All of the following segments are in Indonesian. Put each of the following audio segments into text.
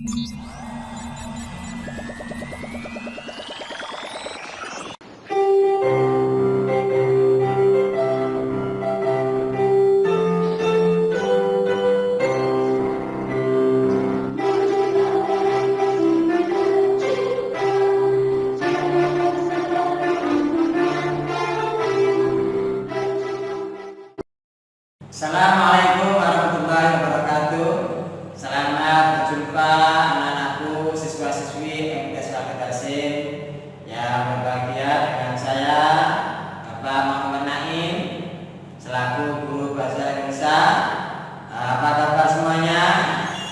Assalamualaikum warahmatullahi wabarakatuh. Selamat berjumpa anak-anakku, siswa-siswi MTS Fakultas Hasim yang berbahagia dengan saya Bapak Muhammad Naim selaku guru bahasa Indonesia. Apa kabar semuanya?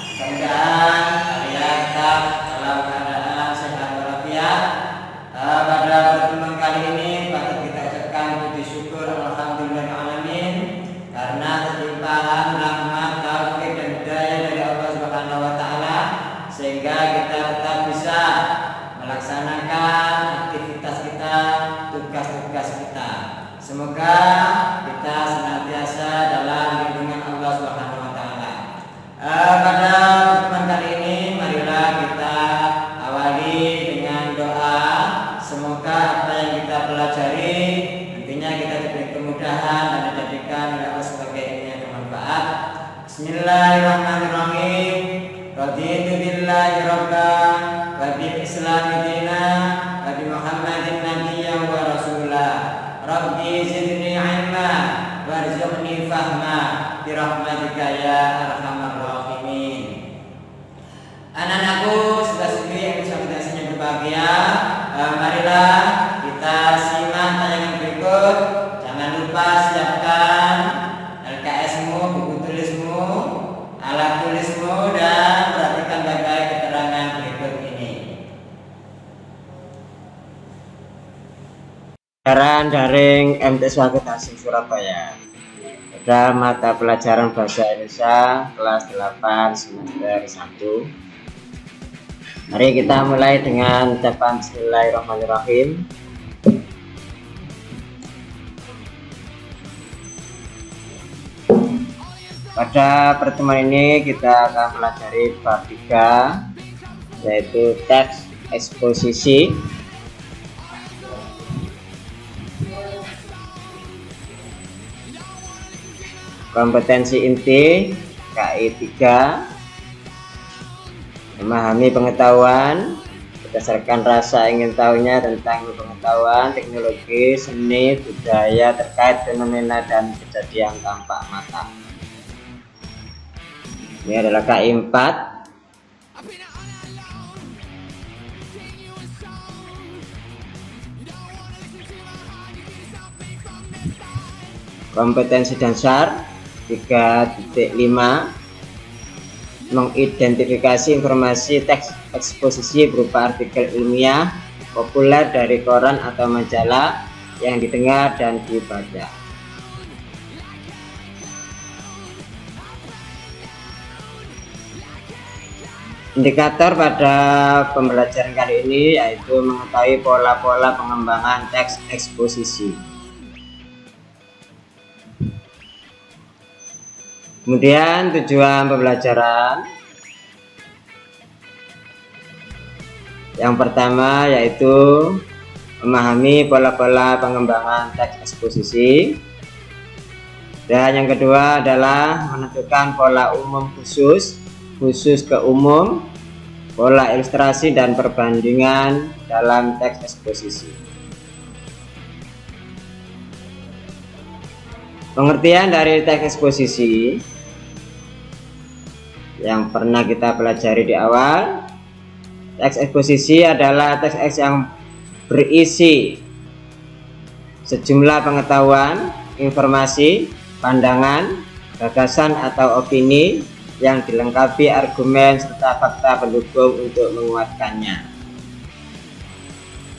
Mudah-mudahan kalian tetap dalam keadaan sehat walafiat. Pada pertemuan kali ini patut kita ucapkan puji syukur alhamdulillahirrahmanirrahim karena terlimpahan rahmat, taufik dan hidayah dari Allah Subhanahu wa taala sehingga kita tetap bisa melaksanakan aktivitas kita, tugas-tugas kita. Semoga kita senantiasa dalam lindungan Allah Subhanahu wa taala. Pada pertemuan kali ini marilah kita awali dengan doa. Semoga apa yang kita pelajari nantinya kita diberi kemudahan dan dijadikan oleh Allah sebagai ilmu yang bermanfaat. Bismillahirrahmanirrahim. Raditu billahi rabban wa bil islami dinan wa bi Muhammadin nabiyyan wa rasulah. Rabbi zidni ilma warzuqni fahma bi rahmatika ya arhamar rahimin. Anak-anakku, siswa-siswi yang bisa berbahagia, marilah kita simak tayangan berikut. Jangan lupa siapkan LKS-mu, buku tulismu, alat tulismu, dan perhatikan baik-baik keterangan berikut ini. Pelajaran daring MTS Fakultas Hasim Surabaya pada mata pelajaran Bahasa Indonesia kelas 8 semester 1. Mari kita mulai dengan ucapan Bismillahirrahmanirrahim. Pada pertemuan ini kita akan pelajari bab 3 yaitu teks eksposisi. Kompetensi inti KI 3. Memahami pengetahuan berdasarkan rasa ingin tahunya tentang pengetahuan, teknologi, seni, budaya terkait fenomena dan kejadian tampak mata. Ini adalah KI 4. Kompetensi dasar 3.5. Mengidentifikasi informasi teks eksposisi berupa artikel ilmiah populer dari koran atau majalah yang didengar dan dibaca. Indikator pada pembelajaran kali ini yaitu mengetahui pola-pola pengembangan teks eksposisi. Kemudian tujuan pembelajaran yang pertama yaitu memahami pola-pola pengembangan teks eksposisi, dan yang kedua adalah menentukan pola umum khusus ke umum, pola ilustrasi dan perbandingan dalam teks eksposisi. Pengertian dari teks eksposisi yang pernah kita pelajari di awal. Teks eksposisi adalah teks yang berisi sejumlah pengetahuan, informasi, pandangan, gagasan atau opini yang dilengkapi argumen serta fakta pendukung untuk menguatkannya.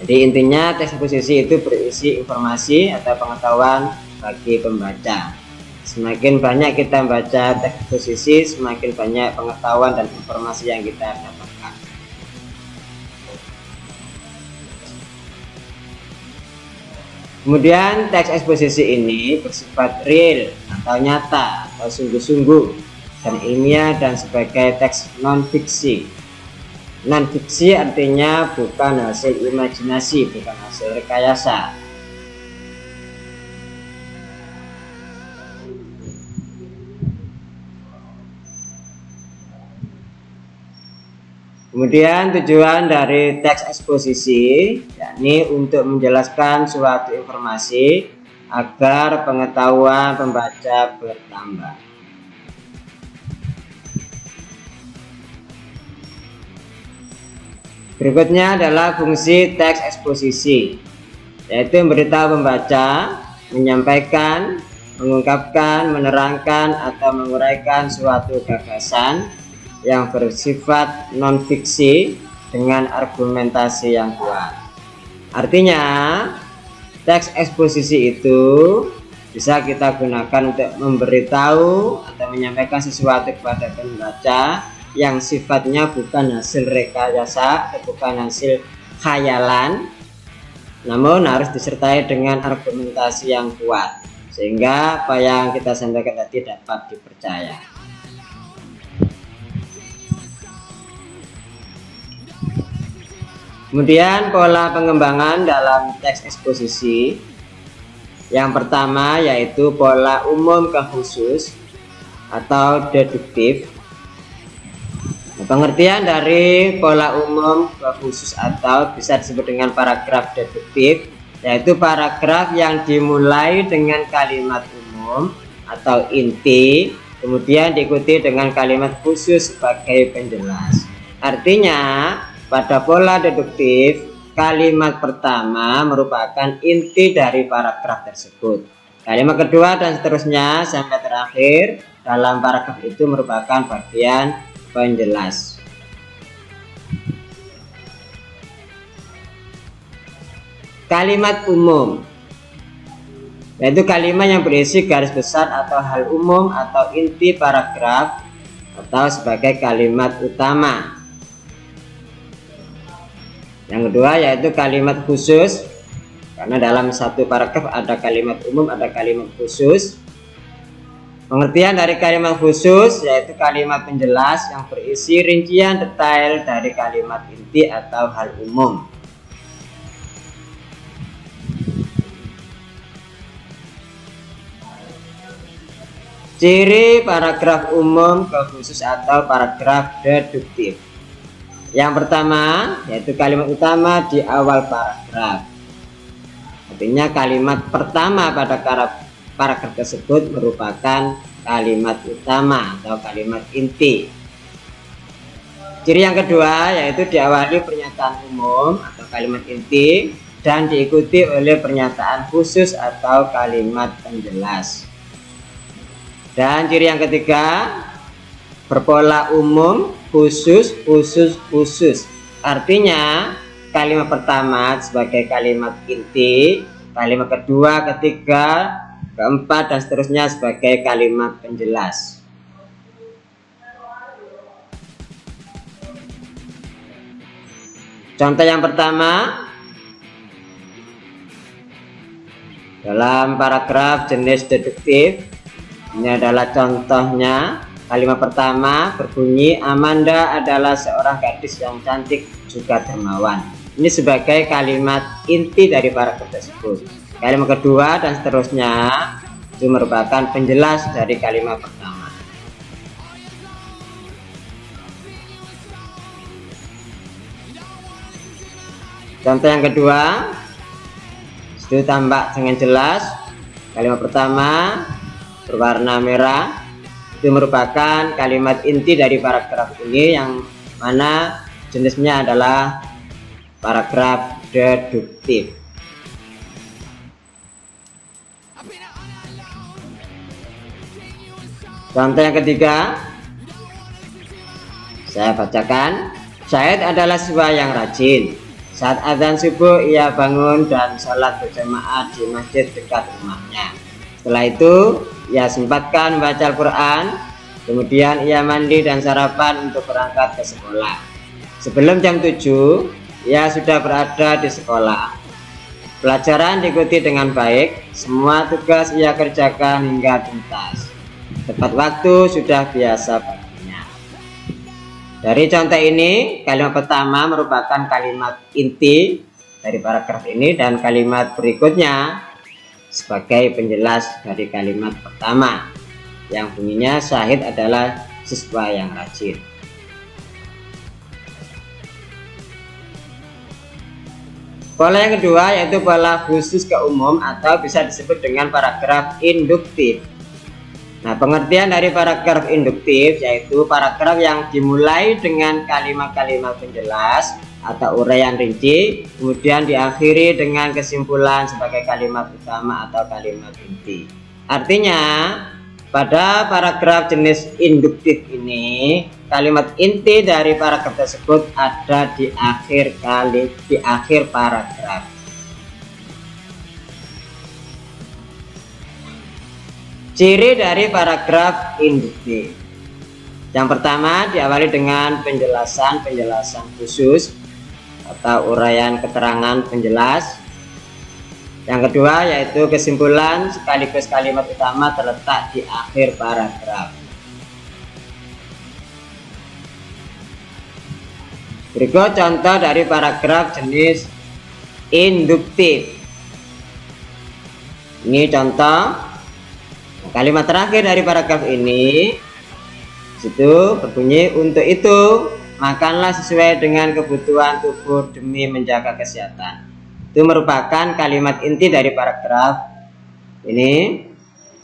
Jadi intinya teks eksposisi itu berisi informasi atau pengetahuan bagi pembaca. Semakin banyak kita membaca teks eksposisi, semakin banyak pengetahuan dan informasi yang kita dapatkan. Kemudian teks eksposisi ini bersifat real atau nyata atau sungguh-sungguh dan ilmiah dan sebagai teks non fiksi Non fiksi artinya bukan hasil imajinasi, bukan hasil rekayasa. Kemudian tujuan dari teks eksposisi yakni untuk menjelaskan suatu informasi agar pengetahuan pembaca bertambah. Berikutnya adalah fungsi teks eksposisi, yaitu memberitahu pembaca, menyampaikan, mengungkapkan, menerangkan, atau menguraikan suatu gagasan yang bersifat non-fiksi dengan argumentasi yang kuat. Artinya, teks eksposisi itu bisa kita gunakan untuk memberitahu atau menyampaikan sesuatu kepada pembaca yang sifatnya bukan hasil rekayasa atau bukan hasil khayalan, namun harus disertai dengan argumentasi yang kuat sehingga apa yang kita sampaikan tadi dapat dipercaya. Kemudian pola pengembangan dalam teks eksposisi. Yang pertama yaitu pola umum ke khusus atau deduktif. Pengertian dari pola umum ke khusus atau bisa disebut dengan paragraf deduktif, yaitu paragraf yang dimulai dengan kalimat umum atau inti, kemudian diikuti dengan kalimat khusus sebagai penjelas. Artinya, pada pola deduktif, kalimat pertama merupakan inti dari paragraf tersebut. Kalimat kedua dan seterusnya sampai terakhir dalam paragraf itu merupakan bagian penjelas. Kalimat umum, yaitu kalimat yang berisi garis besar atau hal umum atau inti paragraf atau sebagai kalimat utama. Yang kedua yaitu kalimat khusus, karena dalam satu paragraf ada kalimat umum, ada kalimat khusus. Pengertian dari kalimat khusus yaitu kalimat penjelas yang berisi rincian detail dari kalimat inti atau hal umum. Ciri paragraf umum ke khusus atau paragraf deduktif. Yang pertama yaitu kalimat utama di awal paragraf. Artinya kalimat pertama pada paragraf tersebut merupakan kalimat utama atau kalimat inti. Ciri yang kedua yaitu diawali pernyataan umum atau kalimat inti dan diikuti oleh pernyataan khusus atau kalimat penjelas. Dan ciri yang ketiga berpola umum, khusus, khusus, khusus. Artinya kalimat pertama sebagai kalimat inti, kalimat kedua, ketiga, keempat dan seterusnya sebagai kalimat penjelas. Contoh yang pertama dalam paragraf jenis deduktif, ini adalah contohnya. Kalimat pertama berbunyi, Amanda adalah seorang gadis yang cantik juga dermawan. Ini sebagai kalimat inti dari paragraf tersebut. Kalimat kedua dan seterusnya itu merupakan penjelas dari kalimat pertama. Contoh yang kedua itu tampak dengan jelas. Kalimat pertama berwarna merah, itu merupakan kalimat inti dari paragraf ini yang mana jenisnya adalah paragraf deduktif. Contoh yang ketiga saya bacakan. Syed adalah siswa yang rajin. Saat azan subuh ia bangun dan sholat berjamaah di masjid dekat rumahnya. Setelah itu ia sempatkan membaca Al-Quran, kemudian ia mandi dan sarapan untuk berangkat ke sekolah. Sebelum jam 7 ia sudah berada di sekolah. Pelajaran diikuti dengan baik, semua tugas ia kerjakan hingga tuntas. Tepat waktu sudah biasa baginya. Dari contoh ini, kalimat pertama merupakan kalimat inti dari paragraf ini dan kalimat berikutnya sebagai penjelas dari kalimat pertama yang bunyinya Syahid adalah siswa yang rajin. Pola yang kedua yaitu pola khusus ke umum atau bisa disebut dengan paragraf induktif. Nah, pengertian dari paragraf induktif yaitu paragraf yang dimulai dengan kalimat-kalimat penjelas atau uraian rinci, kemudian diakhiri dengan kesimpulan sebagai kalimat utama atau kalimat inti. Artinya, pada paragraf jenis induktif ini, kalimat inti dari paragraf tersebut ada di akhir paragraf. Ciri dari paragraf induktif. Yang pertama, diawali dengan penjelasan khusus atau uraian keterangan penjelas. Yang kedua yaitu kesimpulan sekaligus kalimat utama terletak di akhir paragraf. Berikut contoh dari paragraf jenis induktif. Ini contoh kalimat terakhir dari paragraf ini. Situ berbunyi, untuk itu makanlah sesuai dengan kebutuhan tubuh demi menjaga kesehatan. Itu merupakan kalimat inti dari paragraf ini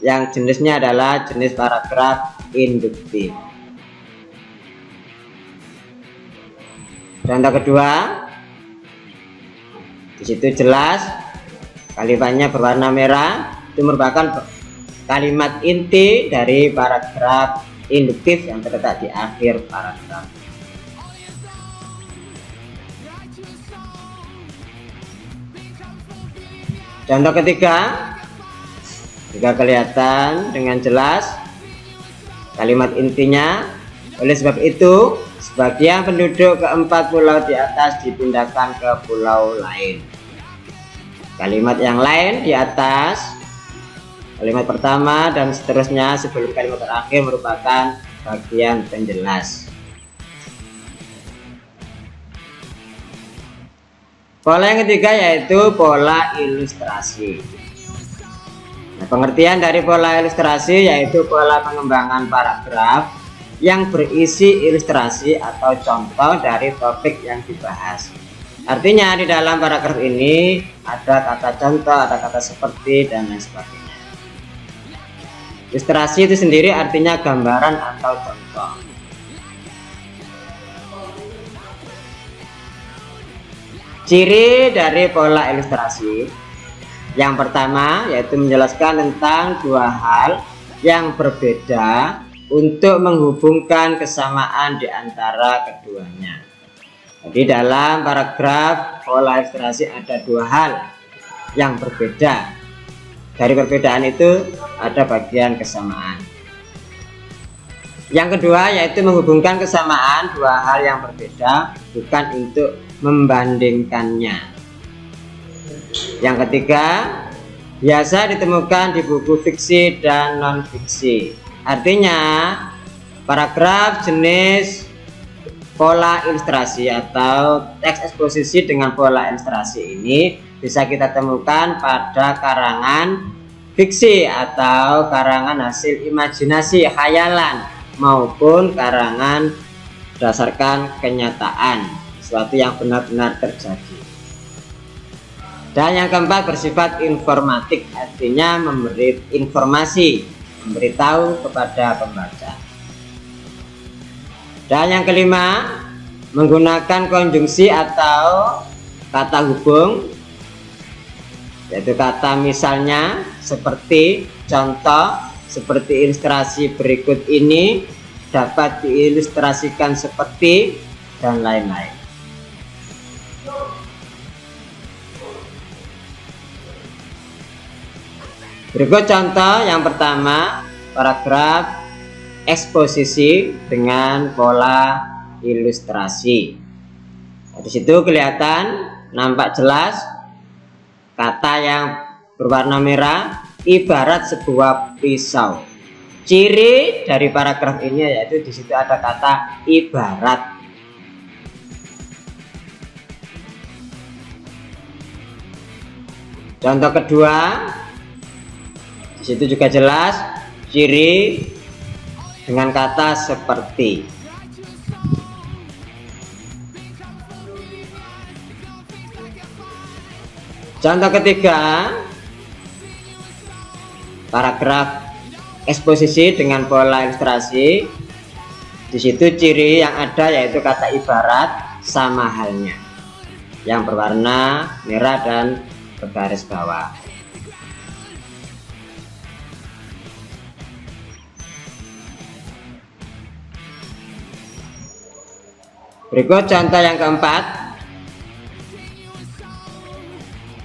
yang jenisnya adalah jenis paragraf induktif. Contoh kedua, di situ jelas kalimatnya berwarna merah, itu merupakan kalimat inti dari paragraf induktif yang terletak di akhir paragraf. Contoh ketiga, jika kelihatan dengan jelas kalimat intinya, oleh sebab itu sebagian penduduk keempat pulau di atas dipindahkan ke pulau lain. Kalimat yang lain di atas, kalimat pertama dan seterusnya sebelum kalimat terakhir merupakan bagian penjelas. Pola yang ketiga yaitu pola ilustrasi. Nah, pengertian dari pola ilustrasi yaitu pola pengembangan paragraf yang berisi ilustrasi atau contoh dari topik yang dibahas. Artinya di dalam paragraf ini ada kata contoh, ada kata seperti, dan lain sebagainya. Ilustrasi itu sendiri artinya gambaran atau contoh. Ciri dari pola ilustrasi yang pertama yaitu menjelaskan tentang dua hal yang berbeda untuk menghubungkan kesamaan di antara keduanya. Jadi dalam paragraf pola ilustrasi ada dua hal yang berbeda. Dari perbedaan itu ada bagian kesamaan. Yang kedua yaitu menghubungkan kesamaan dua hal yang berbeda, bukan untuk membandingkannya. Yang ketiga, biasa ditemukan di buku fiksi dan non-fiksi. Artinya, paragraf jenis pola ilustrasi atau teks eksposisi dengan pola ilustrasi ini bisa kita temukan pada karangan fiksi atau karangan hasil imajinasi khayalan maupun karangan berdasarkan kenyataan, sesuatu yang benar-benar terjadi. Dan yang keempat bersifat informatif, artinya memberi informasi, memberitahu kepada pembaca. Dan yang kelima, menggunakan konjungsi atau kata hubung, yaitu kata misalnya, seperti contoh, seperti ilustrasi berikut ini, dapat diilustrasikan seperti, dan lain-lain. Berikut contoh yang pertama, paragraf eksposisi dengan pola ilustrasi. Di situ kelihatan nampak jelas kata yang berwarna merah ibarat sebuah pisau. ciri dari paragraf ini yaitu di situ ada kata ibarat. Contoh kedua, di situ juga jelas ciri dengan kata seperti. Contoh ketiga, paragraf eksposisi dengan pola ilustrasi. Di situ ciri yang ada yaitu kata ibarat sama halnya, yang berwarna merah dan bergaris bawah. Berikut contoh yang keempat.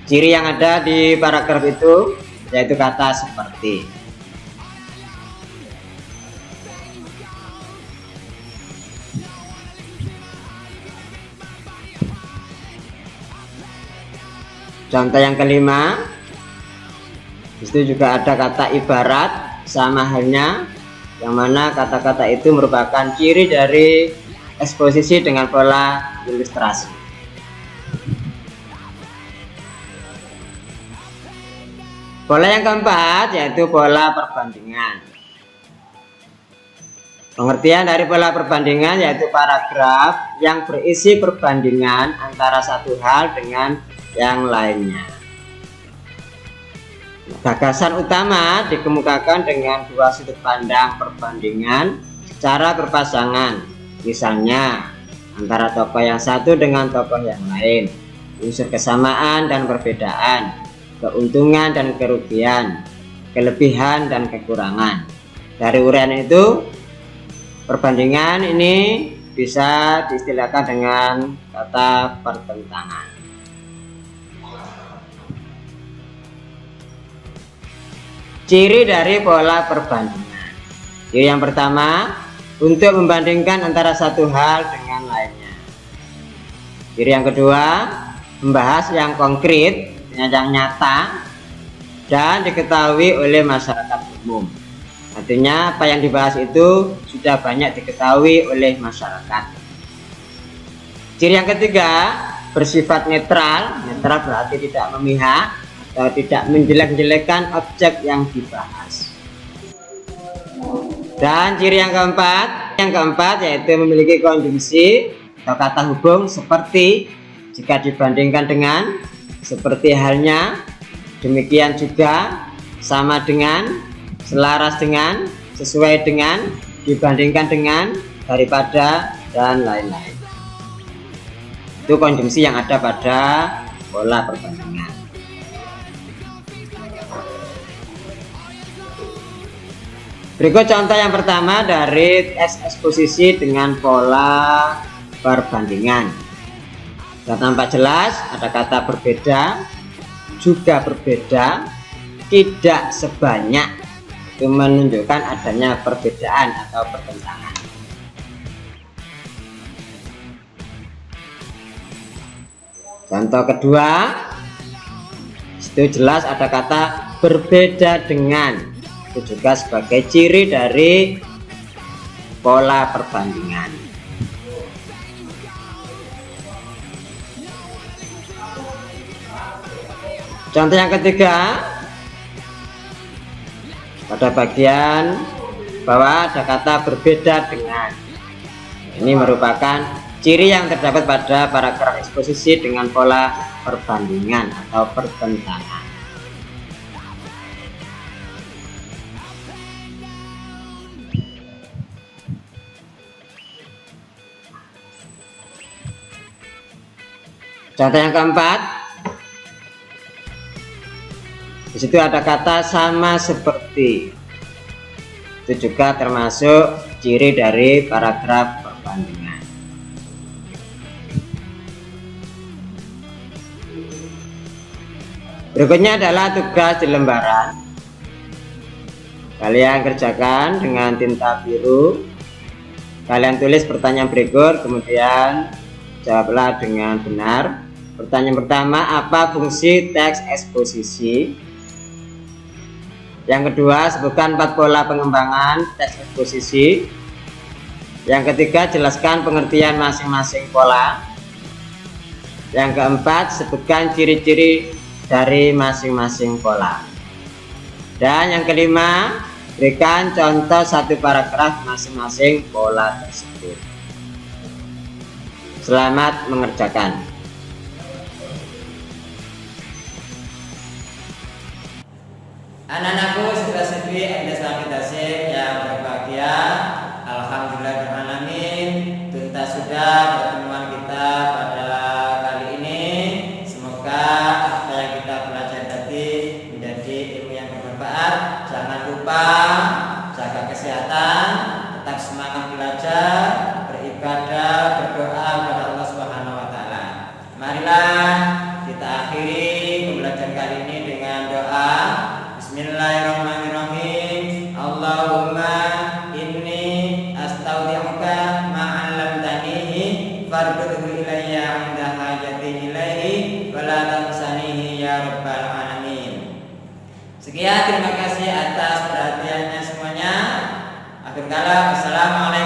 Ciri yang ada di paragraf itu yaitu kata seperti. Contoh yang kelima, itu juga ada kata ibarat sama halnya, yang mana kata-kata itu merupakan ciri dari eksposisi dengan pola ilustrasi. Pola yang keempat yaitu pola perbandingan. Pengertian dari pola perbandingan yaitu paragraf yang berisi perbandingan antara satu hal dengan yang lainnya. Gagasan utama dikemukakan dengan dua sudut pandang perbandingan secara berpasangan, misalnya antara tokoh yang satu dengan tokoh yang lain, unsur kesamaan dan perbedaan, keuntungan dan kerugian, kelebihan dan kekurangan. Dari uraian itu, perbandingan ini bisa diistilahkan dengan kata pertentangan. Ciri dari pola perbandingan. Ciri yang pertama, untuk membandingkan antara satu hal dengan lainnya. Ciri yang kedua, membahas yang konkret, yang nyata dan diketahui oleh masyarakat umum. Artinya apa yang dibahas itu sudah banyak diketahui oleh masyarakat. Ciri yang ketiga, bersifat netral. Netral berarti tidak memihak atau tidak menjelek-jelekan objek yang dibahas. Dan ciri yang keempat yaitu memiliki konjungsi atau kata hubung seperti, jika dibandingkan dengan, seperti halnya, demikian juga, sama dengan, selaras dengan, sesuai dengan, dibandingkan dengan, daripada, dan lain-lain. Itu konjungsi yang ada pada pola perbandingan. Berikut contoh yang pertama dari teks eksposisi dengan pola perbandingan. Dan tampak jelas ada kata berbeda, juga berbeda, tidak sebanyak. Itu menunjukkan adanya perbedaan atau pertentangan. Contoh kedua, itu jelas ada kata berbeda dengan. Itu juga sebagai ciri dari pola perbandingan. Contoh yang ketiga, pada bagian bawah ada kata berbeda dengan. Ini merupakan ciri yang terdapat pada paragraf eksposisi dengan pola perbandingan atau pertentangan. Contoh yang keempat, di situ ada kata sama seperti. Itu juga termasuk ciri dari paragraf perbandingan. Berikutnya adalah tugas di lembaran. Kalian kerjakan dengan tinta biru. Kalian tulis pertanyaan berikut, kemudian jawablah dengan benar. Pertanyaan pertama, apa fungsi teks eksposisi? Yang kedua, sebutkan 4 pola pengembangan teks eksposisi. Yang ketiga, jelaskan pengertian masing-masing pola. Yang keempat, sebutkan ciri-ciri dari masing-masing pola. Dan yang kelima, berikan contoh 1 paragraf masing-masing pola tersebut. Selamat mengerjakan. Anak-anakku, siswa-siswi MTS Langit Hasim yang berbahagia, alhamdulillahirrahmanirrahim, tuntas sudah pertemuan kita pada kali ini. Semoga apa yang kita belajar tadi menjadi ilmu yang bermanfaat. Jangan lupa jaga kesehatan, tetap semangat belajar, beribadah, berdoa kepada Allah Subhanahu wa taala. Marilah kita akhiri pembelajaran kali ini dengan doa. Bismillahirrahmanirrahim. Allahumma inni astaudi'uka ma 'allamtanihi fardudhu ilayya 'inda hajati ilaihi wa la tansanihi ya rabbal alamin. Sekian, terima kasih atas perhatiannya semuanya. Akhir kala, assalamualaikum.